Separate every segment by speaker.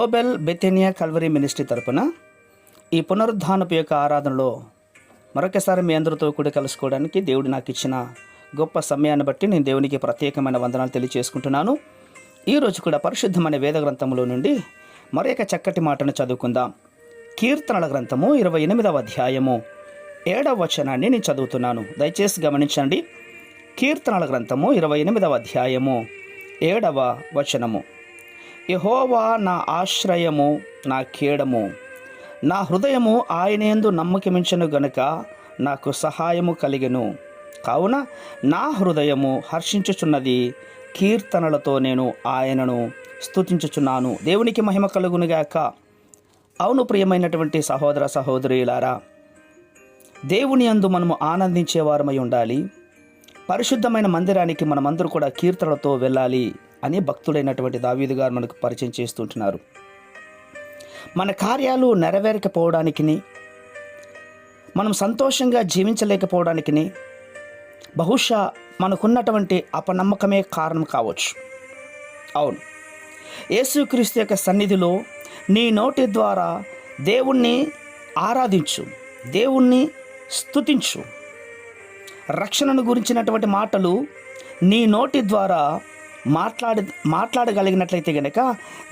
Speaker 1: Global బెథెనియా Calvary ministry తరపున ఈ పునరుద్ధానపు యొక్క ఆరాధనలో మరొకసారి మీ అందరితో కూడా కలుసుకోవడానికి దేవుడు నాకు ఇచ్చిన గొప్ప సమయాన్ని బట్టి నేను దేవునికి ప్రత్యేకమైన వందనాలు తెలియజేసుకుంటున్నాను. ఈరోజు కూడా పరిశుద్ధమైన వేద గ్రంథంలో నుండి మరొక చక్కటి మాటను చదువుకుందాం. కీర్తనల గ్రంథము 28వ అధ్యాయము 7వ వచనాన్ని నేను చదువుతున్నాను. దయచేసి గమనించండి. కీర్తనల గ్రంథము 28వ అధ్యాయము 7వ వచనము. యెహోవా నా ఆశ్రయము, నా కేడము, నా హృదయము ఆయనేందు నమ్మకమించెను గనుక నాకు సహాయము కలిగెను. కావున నా హృదయము హర్షించుచున్నది, కీర్తనలతో నేను ఆయనను స్తుతించుచున్నాను. దేవునికి మహిమ కలుగునుగాక. అవును ప్రియమైనటువంటి సహోదర సహోదరులారా, దేవుని యందు మనము ఆనందించేవారమై ఉండాలి. పరిశుద్ధమైన మందిరానికి మనమందరూ కూడా కీర్తనలతో వెళ్ళాలి అని భక్తుడైనటువంటి దావీదు గారు మనకు పరిచయం చేస్తుంటున్నారు. మన కార్యాలు నెరవేరకపోవడానికి, మనం సంతోషంగా జీవించలేకపోవడానికి బహుశా మనకున్నటువంటి అపనమ్మకమే కారణం కావచ్చు. అవును, యేసుక్రీస్తు యొక్క సన్నిధిలో నీ నోటి ద్వారా దేవుణ్ణి ఆరాధించు, దేవుణ్ణి స్తుతించు. రక్షణను గురించినటువంటి మాటలు నీ నోటి ద్వారా మాట్లాడగలిగినట్లయితే గనక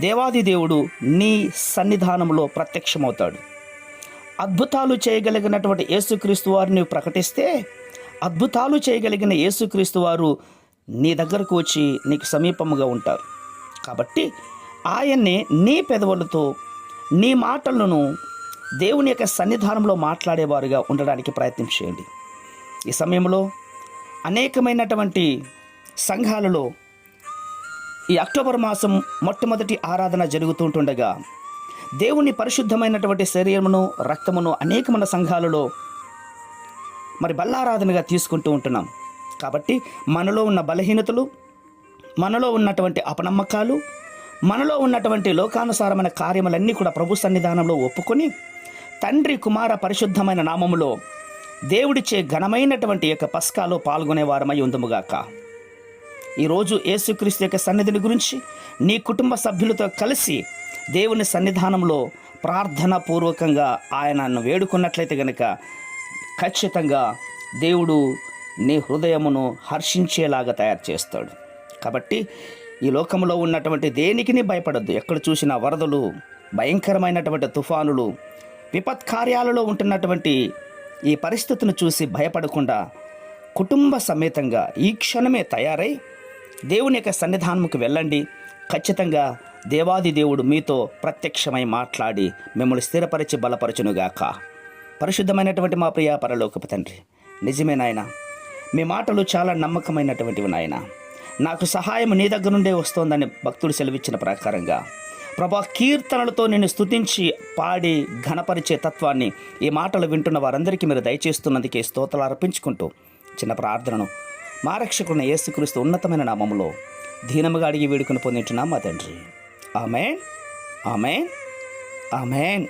Speaker 1: దేవాది దేవుడు నీ సన్నిధానంలో ప్రత్యక్షమవుతాడు. అద్భుతాలు చేయగలిగినటువంటి యేసుక్రీస్తు వారిని ప్రకటిస్తే అద్భుతాలు చేయగలిగిన యేసుక్రీస్తు వారు నీ దగ్గరకు వచ్చి నీకు సమీపముగా ఉంటారు. కాబట్టి ఆయన్ని నీ పెదవులతో నీ మాటలను దేవుని యొక్క సన్నిధానంలో మాట్లాడేవారుగా ఉండడానికి ప్రయత్నం చేయండి. ఈ సమయంలో అనేకమైనటువంటి సంఘాలలో ఈ అక్టోబర్ మాసం మొట్టమొదటి ఆరాధన జరుగుతుంటుండగా దేవుని పరిశుద్ధమైనటువంటి శరీరమును రక్తమును అనేకమైన సంఘాలలో బల్లారాధనగా తీసుకుంటూ ఉంటున్నాం. కాబట్టి మనలో ఉన్న బలహీనతలు, మనలో ఉన్నటువంటి అపనమ్మకాలు, మనలో ఉన్నటువంటి లోకానుసారమైన కార్యములన్నీ కూడా ప్రభు సన్నిధానంలో ఒప్పుకొని తండ్రి కుమార పరిశుద్ధమైన నామములో దేవుడిచ్చే ఘనమైనటువంటి యొక్క పస్కాలో పాల్గొనే వారమై ఉందుముగాక. ఈరోజు యేసుక్రీస్తు యొక్క సన్నిధిని గురించి నీ కుటుంబ సభ్యులతో కలిసి దేవుని సన్నిధానంలో ప్రార్థన పూర్వకంగా ఆయనను వేడుకున్నట్లయితే గనక ఖచ్చితంగా దేవుడు నీ హృదయమును హర్షించేలాగా తయారు చేస్తాడు. కాబట్టి ఈ లోకంలో ఉన్నటువంటి దేనికి భయపడద్దు. ఎక్కడ చూసినా వరదలు, భయంకరమైనటువంటి తుఫానులు, విపత్కార్యాలలో ఉంటున్నటువంటి ఈ పరిస్థితిని చూసి భయపడకుండా కుటుంబ సమేతంగా ఈ క్షణమే తయారై దేవుని యొక్క సన్నిధానముకు వెళ్ళండి. ఖచ్చితంగా దేవాది దేవుడు మీతో ప్రత్యక్షమై మాట్లాడి మిమ్మల్ని స్థిరపరిచి బలపరచునుగాక. పరిశుద్ధమైనటువంటి మా ప్రియ పరలోకపు తండ్రి, నిజమే నాయన, మీ మాటలు చాలా నమ్మకమైనటువంటివి నాయన. నాకు సహాయం నీ దగ్గర నుండే వస్తోందని భక్తుడు సెలవిచ్చిన ప్రకారంగా ప్రభా, కీర్తనలతో నేను స్తుతించి పాడి ఘనపరిచే తత్వాన్ని ఈ మాటలు వింటున్న వారందరికీ మీరు దయచేస్తున్నందుకే స్తోత్రాలు అర్పించుకుంటూ చిన్న ప్రార్థనను మా రక్షకుడైన యేసుక్రీస్తు ఉన్నతమైన నామములో దీనముగా అడిగి వేడుకొని పొందింటున్నాం మా తండ్రి. ఆమేన్, ఆమేన్, ఆమేన్.